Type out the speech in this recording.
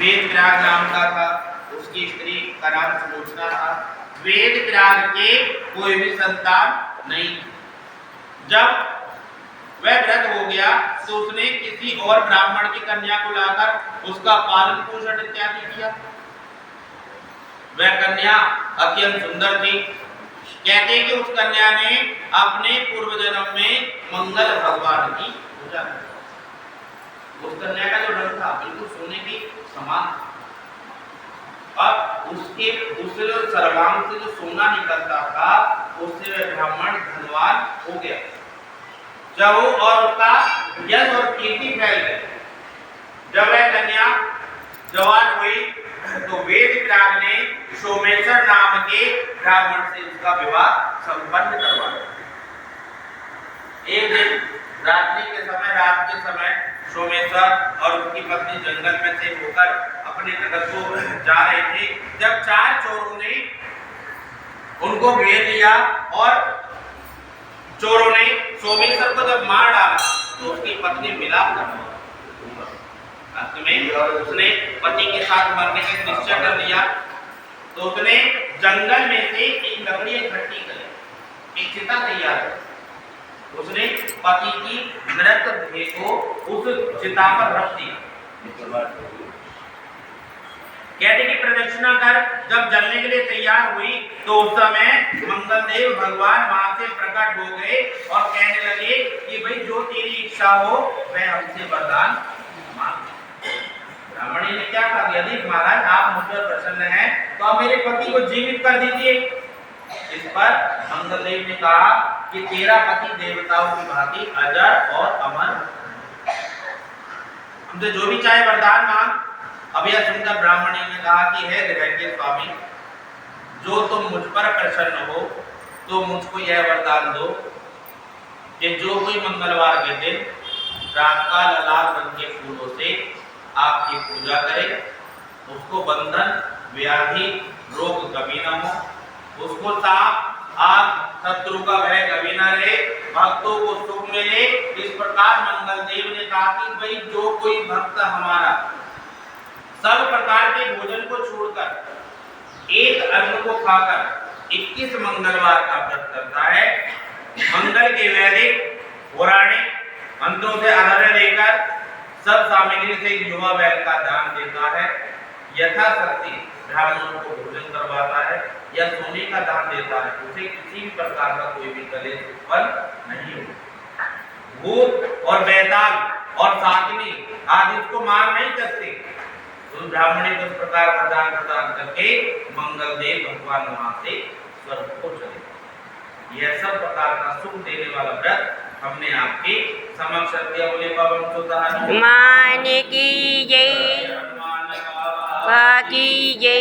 वेदव्याग नाम का था, उसकी स्त्री का नाम सुलोचना था। वेदव्याग के कोई भी संतान नहीं। जब वह व्रत हो गया तो उसने किसी और ब्राह्मण की कन्या को लाकर उसका पालन पोषण इत्यादि किया। वह कन्या अत्यंत सुंदर थी। कहते हैं कि उस कन्या ने अपने पूर्व जन्म में मंगल भगवान की पूजा की। उस कन्या का जो रंग था बिल्कुल सोने की समान। अब उसके उस सर्वांग से जो सोना निकलता था उससे वह ब्राह्मण धनवान हो गया। जब वो और उसका यश और कीर्ति फैल गई। जब वह कन्या जवान हुई तो वेदव्याग ने सोमेश्वर नाम के ब्राह्मण से उसका विवाह संपन्न करवाया। एक दिन रात्रि के समय सोमेश्वर और उनकी पत्नी जंगल में से होकर अपने नगर को जा रहे थे। जब 4 चोरों ने उनको घेर लिया और चोरों ने सोमेश्वर को जब मार डाला तो उसकी पत्नी मिलाप करने अंत में उसने पति के साथ मरने का निश्चय कर लिया। तो उसने जंगल में से एक लकड़ी इकट्ठी करी, एक चिता तैयार की। उसने पति की मृत देह को उस चिता पर रख दिया। कहते कि प्रदक्षिणा कर जब जलने के लिए तैयार हुई तो उस समय मंगलदेव भगवान वहां से प्रकट हो गए और कहने लगे कि भाई जो तेरी इच्छा हो वह हमसे वरदान मांग। ब्राह्मणी ने क्या कहा, यदि महाराज आप मुझ पर प्रसन्न हैं तो आप मेरे पति को जीवित कर दीजिए। इस पर मंगलदेव ने कहा कि तेरा पति देवताओं की भांति अजर और अमर, हमसे जो भी चाहे वरदान मांग। अब यह सुनकर ब्राह्मणी ने कहा कि हे गृह के स्वामी, जो तुम मुझ पर प्रसन्न हो तो मुझको यह वरदान दो कि जो कोई मंगलवार के दिन रात का लाल रंग के फूलों से आपकी पूजा करे, उसको बंधन व्याधि रोग कभी न हो, उसको सांप आग शत्रु का भय कभी न रहे, भक्तों को सुख मिले। इस प्रकार मंगलदेव ने कहा कि भाई जो कोई भक्त हमारा सब प्रकार के भोजन को छोड़कर एक अन्न को खाकर 21 मंगलवार का व्रत करता है, मंगल के वैदिक पौराणिक मंत्रों से आधार लेकर सब सामग्री से युवा बैल का दान देता है, यथाशक्ति ब्राह्मणों को भोजन करवाता है या सोने का दान देता है, उसे किसी भी प्रकार का कोई भी कलेश उत्पन्न नहीं होता। भूत और बेताल और साकिनी आदि इसको मार नहीं सकते। तो ब्राह्मणी को इस प्रकार वरदान प्रदान करके मंगलदेव भगवान वहां से स्वर्ग को चले। यह सब प्रकार का सुख देने वाला व्रत हमने आपके समक्ष रख बोले पवन सुत मान की जय, की जय।